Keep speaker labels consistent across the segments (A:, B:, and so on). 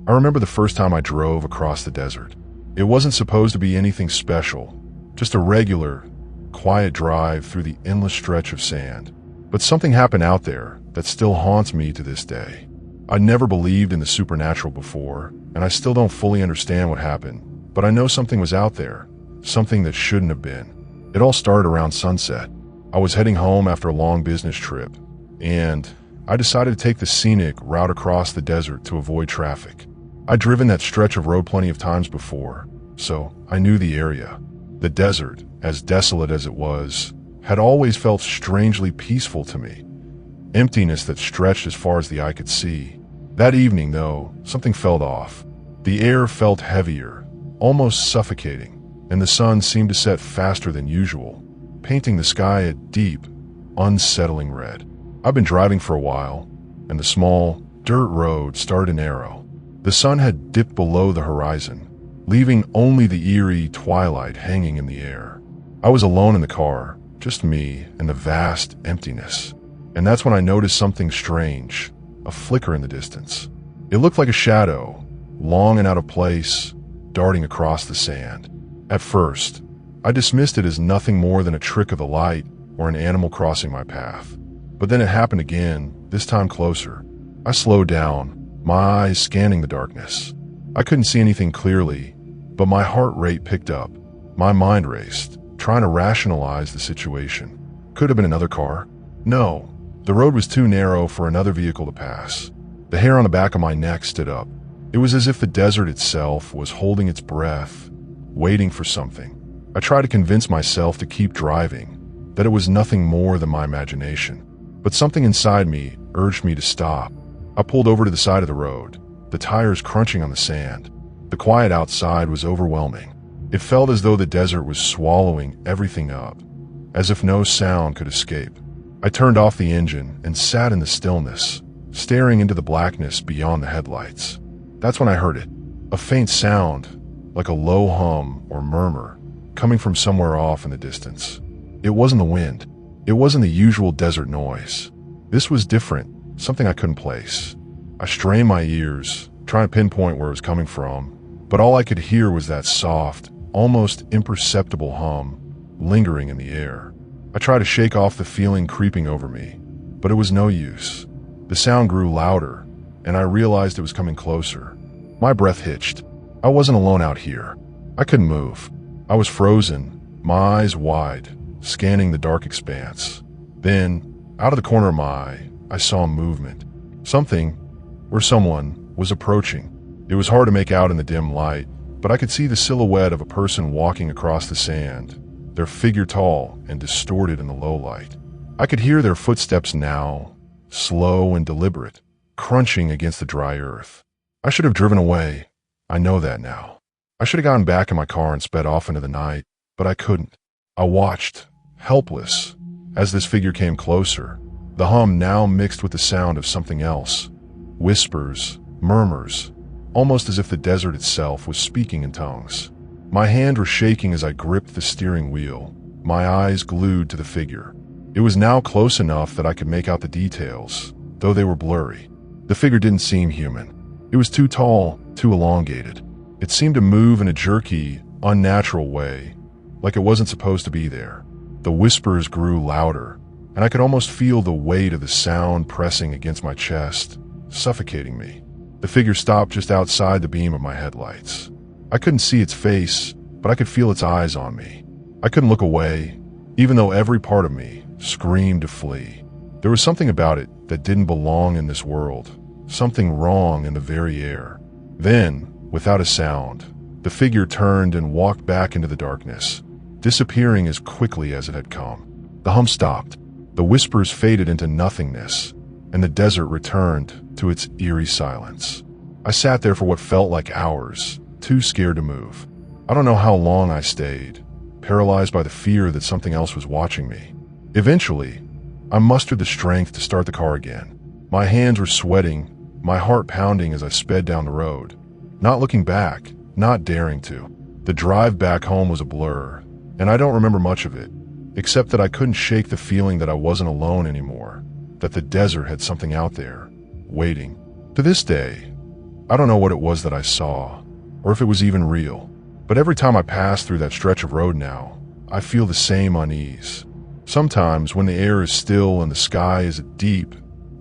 A: I remember the first time I drove across the desert. It wasn't supposed to be anything special, just a regular, quiet drive through the endless stretch of sand. But something happened out there that still haunts me to this day. I never believed in the supernatural before, and I still don't fully understand what happened, but I know something was out there, something that shouldn't have been. It all started around sunset. I was heading home after a long business trip, and I decided to take the scenic route across the desert to avoid traffic. I'd driven that stretch of road plenty of times before, so I knew the area. The desert, as desolate as it was, had always felt strangely peaceful to me. Emptiness that stretched as far as the eye could see. That evening, though, something felt off. The air felt heavier, almost suffocating, and the sun seemed to set faster than usual, painting the sky a deep, unsettling red. I've been driving for a while, and the small, dirt road started to narrow. The sun had dipped below the horizon, leaving only the eerie twilight hanging in the air. I was alone in the car, just me and the vast emptiness. And that's when I noticed something strange, a flicker in the distance. It looked like a shadow, long and out of place, darting across the sand. At first, I dismissed it as nothing more than a trick of the light or an animal crossing my path. But then it happened again, this time closer. I slowed down, my eyes scanning the darkness. I couldn't see anything clearly, but my heart rate picked up. My mind raced, trying to rationalize the situation. Could have been another car. No, the road was too narrow for another vehicle to pass. The hair on the back of my neck stood up. It was as if the desert itself was holding its breath, waiting for something. I tried to convince myself to keep driving, that it was nothing more than my imagination. But something inside me urged me to stop. I pulled over to the side of the road, the tires crunching on the sand. The quiet outside was overwhelming. It felt as though the desert was swallowing everything up, as if no sound could escape. I turned off the engine and sat in the stillness, staring into the blackness beyond the headlights. That's when I heard it, a faint sound, like a low hum or murmur, coming from somewhere off in the distance. It wasn't the wind. It wasn't the usual desert noise. This was different, something I couldn't place. I strained my ears, trying to pinpoint where it was coming from, but all I could hear was that soft, almost imperceptible hum, lingering in the air. I tried to shake off the feeling creeping over me, but it was no use. The sound grew louder, and I realized it was coming closer. My breath hitched. I wasn't alone out here. I couldn't move. I was frozen, my eyes wide, scanning the dark expanse. Then, out of the corner of my eye, I saw movement. Something, or someone, was approaching. It was hard to make out in the dim light, but I could see the silhouette of a person walking across the sand, their figure tall and distorted in the low light. I could hear their footsteps now, slow and deliberate, crunching against the dry earth. I should have driven away. I know that now. I should have gotten back in my car and sped off into the night, but I couldn't. I watched, helpless, as this figure came closer, the hum now mixed with the sound of something else. Whispers, murmurs, almost as if the desert itself was speaking in tongues. My hand was shaking as I gripped the steering wheel, my eyes glued to the figure. It was now close enough that I could make out the details, though they were blurry. The figure didn't seem human. It was too tall, too elongated. It seemed to move in a jerky, unnatural way, like it wasn't supposed to be there. The whispers grew louder, and I could almost feel the weight of the sound pressing against my chest, suffocating me. The figure stopped just outside the beam of my headlights. I couldn't see its face, but I could feel its eyes on me. I couldn't look away, even though every part of me screamed to flee. There was something about it that didn't belong in this world, something wrong in the very air. Then, without a sound, the figure turned and walked back into the darkness, disappearing as quickly as it had come. The hum stopped, the whispers faded into nothingness, and the desert returned to its eerie silence. I sat there for what felt like hours, too scared to move. I don't know how long I stayed, paralyzed by the fear that something else was watching me. Eventually, I mustered the strength to start the car again. My hands were sweating, my heart pounding as I sped down the road. Not looking back, not daring to. The drive back home was a blur, and I don't remember much of it, except that I couldn't shake the feeling that I wasn't alone anymore, that the desert had something out there, waiting. To this day, I don't know what it was that I saw, or if it was even real, but every time I pass through that stretch of road now, I feel the same unease. Sometimes when the air is still and the sky is a deep,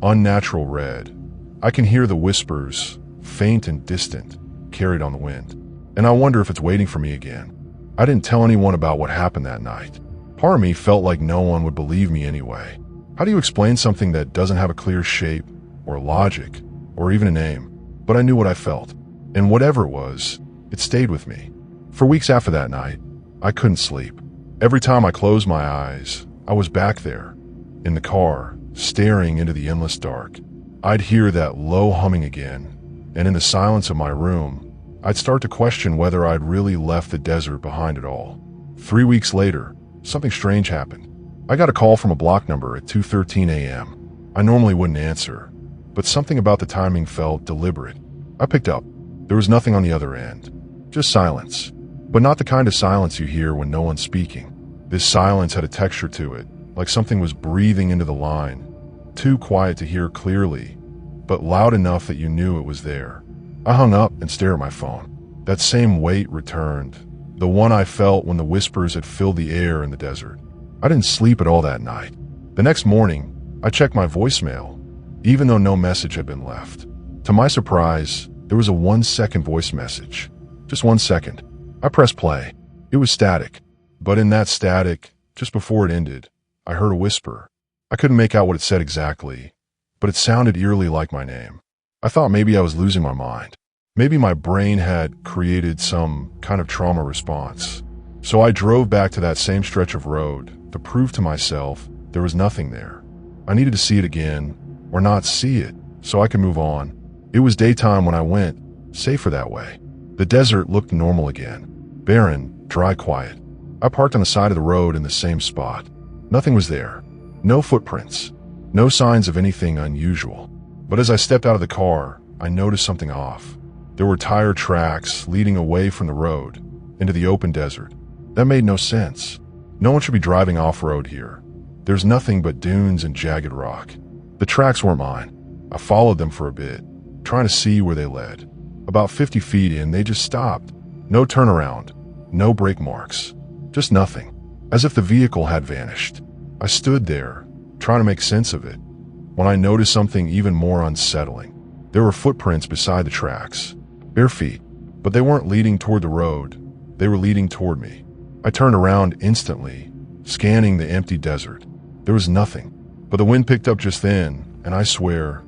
A: unnatural red, I can hear the whispers, faint and distant, carried on the wind. And I wonder if it's waiting for me again. I didn't tell anyone about what happened that night. Part of me felt like no one would believe me anyway. How do you explain something that doesn't have a clear shape, or logic, or even a name? But I knew what I felt, and whatever it was, it stayed with me. For weeks after that night, I couldn't sleep. Every time I closed my eyes, I was back there, in the car, staring into the endless dark. I'd hear that low humming again, and in the silence of my room, I'd start to question whether I'd really left the desert behind it all. 3 weeks later, something strange happened. I got a call from a block number at 2:13 a.m. I normally wouldn't answer, but something about the timing felt deliberate. I picked up. There was nothing on the other end, just silence, but not the kind of silence you hear when no one's speaking. This silence had a texture to it, like something was breathing into the line, too quiet to hear clearly, but loud enough that you knew it was there. I hung up and stared at my phone. That same weight returned, the one I felt when the whispers had filled the air in the desert. I didn't sleep at all that night. The next morning, I checked my voicemail, even though no message had been left. To my surprise, there was a 1-second voice message. Just 1 second. I pressed play. It was static. But in that static, just before it ended, I heard a whisper. I couldn't make out what it said exactly, but it sounded eerily like my name. I thought maybe I was losing my mind. Maybe my brain had created some kind of trauma response. So I drove back to that same stretch of road to prove to myself there was nothing there. I needed to see it again, or not see it, so I could move on. It was daytime when I went, safer that way. The desert looked normal again. Barren, dry, quiet. I parked on the side of the road in the same spot. Nothing was there. No footprints. No signs of anything unusual. But as I stepped out of the car, I noticed something off. There were tire tracks leading away from the road, into the open desert. That made no sense. No one should be driving off-road here. There's nothing but dunes and jagged rock. The tracks weren't mine. I followed them for a bit, trying to see where they led. About 50 feet in, they just stopped. No turnaround, no brake marks, just nothing, as if the vehicle had vanished. I stood there, trying to make sense of it, when I noticed something even more unsettling. There were footprints beside the tracks, bare feet, but they weren't leading toward the road, they were leading toward me. I turned around instantly, scanning the empty desert. There was nothing, but the wind picked up just then, and I swear,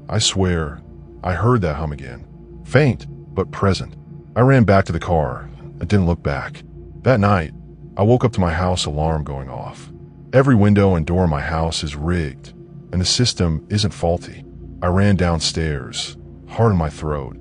A: I heard that hum again. Faint, but present. I ran back to the car and didn't look back. That night, I woke up to my house alarm going off. Every window and door in my house is rigged, and the system isn't faulty. I ran downstairs, heart in my throat,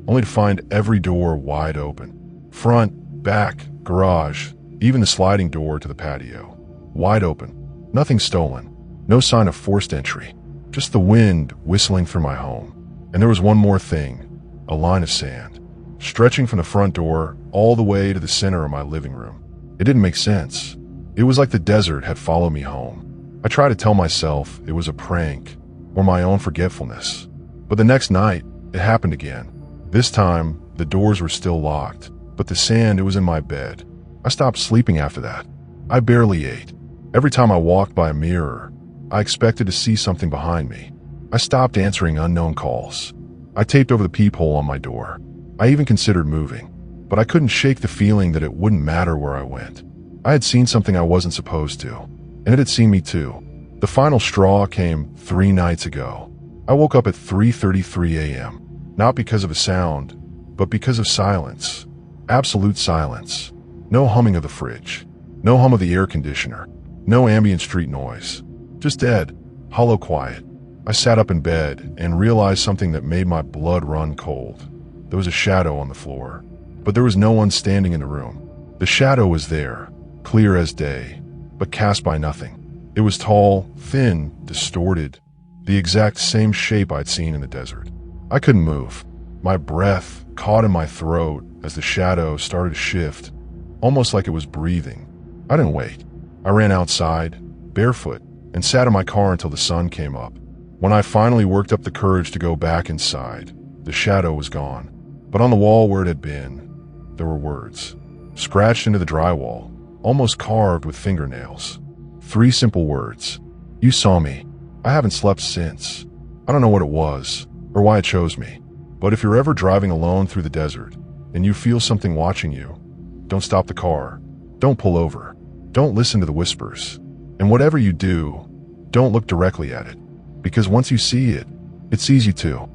A: only to find every door wide open. Front, back, garage, even the sliding door to the patio. Wide open. Nothing stolen. No sign of forced entry. Just the wind whistling through my home. And there was one more thing. A line of sand, stretching from the front door all the way to the center of my living room. It didn't make sense. It was like the desert had followed me home. I tried to tell myself it was a prank or my own forgetfulness. But the next night, it happened again. This time, the doors were still locked, but the sand, it was in my bed. I stopped sleeping after that. I barely ate. Every time I walked by a mirror, I expected to see something behind me. I stopped answering unknown calls. I taped over the peephole on my door. I even considered moving, but I couldn't shake the feeling that it wouldn't matter where I went. I had seen something I wasn't supposed to, and it had seen me too. The final straw came 3 nights ago. I woke up at 3:33 a.m., not because of a sound, but because of silence. Absolute silence. No humming of the fridge. No hum of the air conditioner. No ambient street noise. Just dead, hollow quiet. I sat up in bed and realized something that made my blood run cold. There was a shadow on the floor, but there was no one standing in the room. The shadow was there, clear as day, but cast by nothing. It was tall, thin, distorted, the exact same shape I'd seen in the desert. I couldn't move. My breath caught in my throat as the shadow started to shift, almost like it was breathing. I didn't wait. I ran outside, barefoot, and sat in my car until the sun came up. When I finally worked up the courage to go back inside, The shadow was gone, but on the wall where it had been, there were words, scratched into the drywall, almost carved with fingernails. 3 simple words. You saw me. I haven't slept since. I don't know what it was, or why it chose me. But if you're ever driving alone through the desert, and you feel something watching you, don't stop the car. Don't pull over. Don't listen to the whispers. And whatever you do, don't look directly at it. Because once you see it, it sees you too.